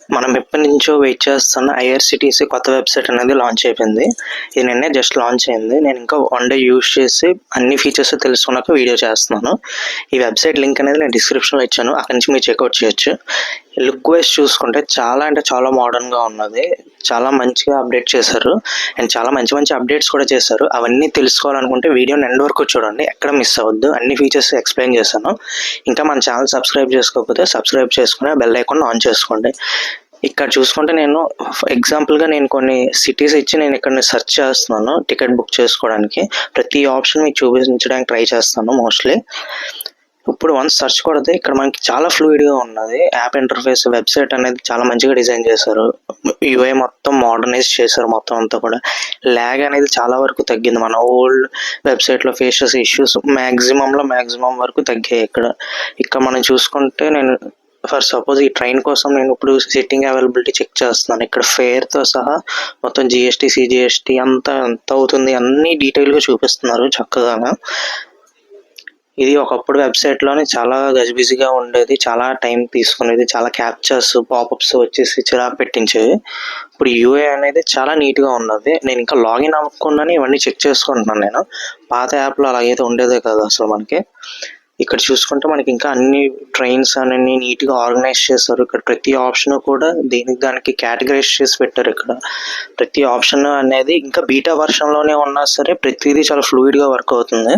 మనం ఎప్పటినుంచో వెయిట్ చేస్తున్న ఐఆర్‌సీటీసీ కొత్త వెబ్‌సైట్ అనేది లాంచ్ అయిపోయింది. ఇది నిన్నే జస్ట్ లాంచ్ అయింది. నేను ఇంకా 1 డే యూజ్ చేసి అన్ని ఫీచర్స్ తెలుసుకున్నాక వీడియో చేస్తున్నాను. ఈ వెబ్‌సైట్ లింక్ అనేది నేను డిస్క్రిప్షన్‌లో ఇచ్చాను. అక్కడి నుంచి మీరు చెక్‌ఔట్ చేయొచ్చు. లుక్ వైస్ చూసుకుంటే చాలా అంటే చాలా మోడర్న్‌గా ఉన్నది. చాలా మంచిగా అప్డేట్ చేశారు. అండ్ చాలా మంచి మంచి అప్డేట్స్ కూడా చేశారు. అవన్నీ తెలుసుకోవాలనుకుంటే వీడియోని ఎండ్ వరకు చూడండి. ఎక్కడ మిస్ అవ్వద్దు. అన్ని ఫీచర్స్ ఎక్స్‌ప్లెయిన్ చేశాను. ఇంకా మన ఛానల్ సబ్స్క్రైబ్ చేసుకోకపోతే సబ్స్క్రైబ్ చేసుకొని బెల్ ఐకాన్ ఆన్ చేసుకోండి. ఇక్కడ చూసుకుంటే నేను ఎగ్జాంపుల్‌గా నేను కొన్ని సిటీస్ ఇచ్చి నేను ఇక్కడ సెర్చ్ చేస్తున్నాను టికెట్ బుక్ చేసుకోవడానికి. ప్రతి ఆప్షన్ మీకు చూపించడానికి ట్రై చేస్తాను మోస్ట్‌లీ. ఇప్పుడు వన్స్ సెర్చ్ కొడితే ఇక్కడ మనకి చాలా ఫ్లూయిడ్‌గా ఉన్నది. యాప్ ఇంటర్ఫేస్ వెబ్‌సైట్ అనేది చాలా మంచిగా డిజైన్ చేశారు. యూఐ మొత్తం మోడర్నైజ్ చేశారు మొత్తం అంతా కూడా. ల్యాగ్ అనేది చాలా వరకు తగ్గింది. మన ఓల్డ్ వెబ్‌సైట్‌లో ఫేస్ చేసే ఇష్యూస్ మాక్సిమం వరకు తగ్గాయి ఇక్కడ. ఇక్కడ మనం చూసుకుంటే నేను ఫర్ సపోజ్ ఈ ట్రైన్ కోసం నేను ఇప్పుడు సిట్టింగ్ అవైలబిలిటీ చెక్ చేస్తున్నాను. ఇక్కడ ఫేర్‌తో సహా మొత్తం జీఎస్టీ, సీజీఎస్టీ అంతా ఎంత అవుతుంది అన్నీ డీటెయిల్‌గా చూపిస్తున్నారు చక్కగాను. ఇది ఒకప్పుడు వెబ్‌సైట్‌లోనే చాలా గజిబిజిగా ఉండేది. చాలా టైం తీసుకునేది. చాలా క్యాప్చర్స్, పాపప్స్ వచ్చేసి చిరాకు పెట్టించేవి. ఇప్పుడు యూఐ అనేది చాలా నీట్‌గా ఉన్నది. నేను ఇంకా లాగిన్ అవ్వకుండానే ఇవన్నీ చెక్ చేసుకుంటున్నాను నేను. పాత యాప్‌లో అలాగైతే ఉండేదే కాదు అసలు మనకి. ఇక్కడ చూసుకుంటే మనకి ఇంకా అన్ని ట్రైన్స్ అన్నీ నీట్‌గా ఆర్గనైజ్ చేశారు. ఇక్కడ ప్రతి ఆప్షన్ కూడా దానికి కేటగరైజ్ చేసి పెట్టారు ఇక్కడ. ప్రతి ఆప్షన్ అనేది ఇంకా బీటా వెర్షన్‌లోనే ఉన్నా సరే ప్రతిదీ చాలా ఫ్లూయిడ్‌గా వర్క్ అవుతుంది.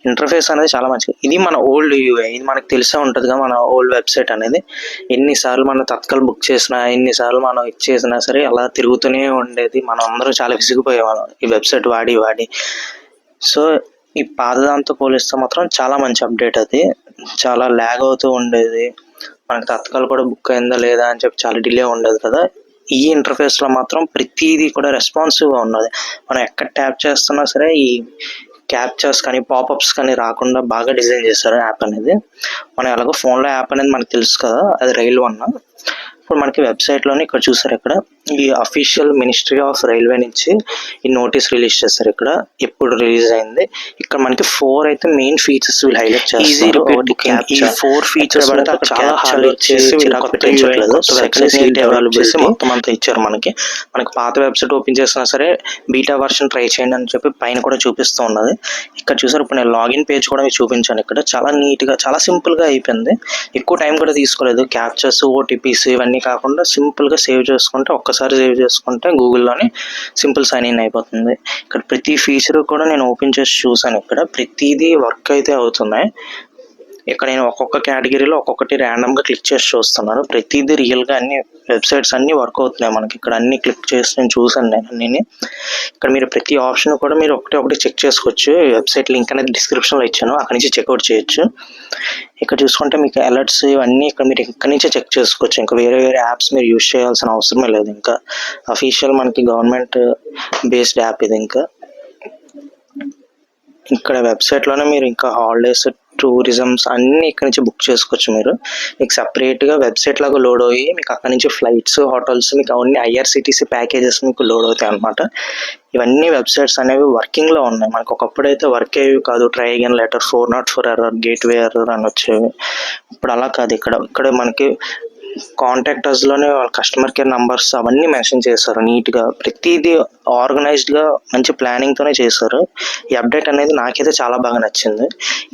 ఇంటర్ఫేస్ అనేది చాలా మంచిది. ఇది మన ఓల్డ్ యూఐ. ఇది మనకు తెలిసే ఉంటదిగా మన ఓల్డ్ వెబ్‌సైట్ అనేది. ఎన్నిసార్లు మనం తత్కాల్ బుక్ చేసినా, ఎన్నిసార్లు మనం ఇచ్చేసినా సరే అలా తిరుగుతూనే ఉండేది. మనం అందరం చాలా విసిగిపోయేవాళ్ళం ఈ వెబ్‌సైట్ వాడి. సో ఈ పాతదాంతో పోలిస్తే మాత్రం చాలా మంచి అప్డేట్ అది. చాలా ల్యాగ్ అవుతూ ఉండేది. మనకు తత్కాల్ కూడా బుక్ అయిందా లేదా అని చెప్పి చాలా డిలే ఉండేది కదా! ఈ ఇంటర్ఫేస్‌లో మాత్రం ప్రతీదీ కూడా రెస్పాన్సివ్‌గా ఉన్నది. మనం ఎక్కడ ట్యాప్ చేస్తున్నా సరే ఈ క్యాప్చర్స్ కానీ, పాపప్స్ కానీ రాకుండా బాగా డిజైన్ చేశారు యాప్ అనేది. మనం ఎలాగో ఫోన్‌లో యాప్ అనేది మనకు తెలుసు కదా! అది రైల్ వన్. ఇప్పుడు మనకి వెబ్‌సైట్‌లోనే ఇక్కడ చూసారు ఇక్కడ ఈ అఫీషియల్ మినిస్ట్రీ ఆఫ్ రైల్వే నుంచి ఈ నోటీస్ రిలీజ్ చేశారు ఇక్కడ. ఎప్పుడు రిలీజ్ అయింది. ఇక్కడ మనకి 4 అయితే మెయిన్ ఫీచర్స్ వీళ్ళు హైలైట్ చేస్తున్నారు. ఈ 4 ఫీచర్స్ పడితే అక్కడ చాలా హార్డ్ వచ్చేసి చిరాకు పెట్టించట్లేదు. వెబ్‌సైట్ అవైలబిలిటీ మొత్తం అంతా ఇచ్చారు మనకి. మనకి పాత వెబ్‌సైట్ ఓపెన్ చేసినా సరే బీటా వెర్షన్ ట్రై చేయండి అని చెప్పి పైన కూడా చూపిస్తూ ఉన్నది. ఇక్కడ చూసారు ఇప్పుడు నేను లాగిన్ పేజ్ కూడా మీకు చూపించాను ఇక్కడ. చాలా నీట్‌గా చాలా సింపుల్‌గా అయిపోయింది. ఎక్కువ టైం కూడా తీసుకోలేదు. క్యాప్చర్స్, ఓటీపీస్ ఇవన్నీ కాకుండా సింపుల్‌గా సేవ్ చేసుకుంటే ఒక్కసారి సేవ్ చేసుకుంటే గూగుల్‌లోనే సింపుల్ సైన్ ఇన్ అయిపోతుంది. ఇక్కడ ప్రతి ఫీచర్ కూడా నేను ఓపెన్ చేసి చూసాను ఇక్కడ. ప్రతిదీ వర్క్ అయితే అవుతున్నాయి. ఇక్కడ నేను ఒక్కొక్క కేటగిరీలో ఒక్కొక్కటి ర్యాండమ్‌గా క్లిక్ చేసి చూస్తున్నాను. ప్రతిదీ రియల్‌గా అన్ని వెబ్‌సైట్స్ అన్నీ వర్క్ అవుతున్నాయి మనకి. ఇక్కడ అన్ని క్లిక్ చేసి నేను చూసాను నేను అన్నీని. ఇక్కడ మీరు ప్రతి ఆప్షన్ కూడా మీరు ఒకటి చెక్ చేసుకోవచ్చు. వెబ్‌సైట్ లింక్ అనేది డిస్క్రిప్షన్‌లో ఇచ్చాను. అక్కడి నుంచి చెక్‌ఔట్ చేయొచ్చు. ఇక్కడ చూసుకుంటే మీకు అలర్ట్స్ ఇవన్నీ ఇక్కడ మీరు ఇక్కడి నుంచే చెక్ చేసుకోవచ్చు. ఇంకా వేరే యాప్స్ మీరు యూజ్ చేయాల్సిన అవసరమే లేదు ఇంకా. అఫీషియల్ మనకి గవర్నమెంట్ బేస్డ్ యాప్ ఇది ఇంకా. ఇక్కడ వెబ్‌సైట్‌లోనే మీరు ఇంకా హాలిడేస్, టూరిజమ్స్ అన్నీ ఇక్కడ నుంచి బుక్ చేసుకోవచ్చు మీరు. మీకు సెపరేట్‌గా వెబ్‌సైట్ లాగా లోడ్ అయ్యి మీకు అక్కడి నుంచి ఫ్లైట్స్, హోటల్స్ మీకు అవన్నీ ఐఆర్‌సీటీసీ ప్యాకేజెస్ మీకు లోడ్ అవుతాయి అన్నమాట. ఇవన్నీ వెబ్‌సైట్స్ అనేవి వర్కింగ్‌లో ఉన్నాయి. మనకు ఒకప్పుడైతే వర్క్ అయ్యేవి కాదు. Try again letter, 404 error, gateway error అని వచ్చేవి. ఇప్పుడు అలా కాదు ఇక్కడ మనకి కాంటాక్ట్ అస్‌లోనే వాళ్ళ కస్టమర్ కేర్ నంబర్స్ అవన్నీ మెన్షన్ చేశారు నీట్‌గా. ప్రతిదీ ఆర్గనైజ్డ్‌గా మంచి ప్లానింగ్‌తోనే చేశారు. ఈ అప్డేట్ అనేది నాకైతే చాలా బాగా నచ్చింది.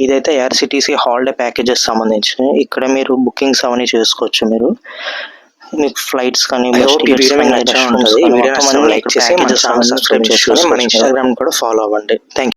ఇదైతే ఐఆర్‌సీటీసీ హాలిడే ప్యాకేజెస్ సంబంధించినవి. ఇక్కడ మీరు బుకింగ్స్ అవన్నీ చేసుకోవచ్చు మీరు. మీకు ఫ్లైట్స్ కానీ లైక్ చేసి మన ఛానల్ సబ్స్క్రైబ్ చేసుకొని మన ఇన్‌స్టాగ్రామ్ కూడా ఫాలో అవ్వండి. Thank you.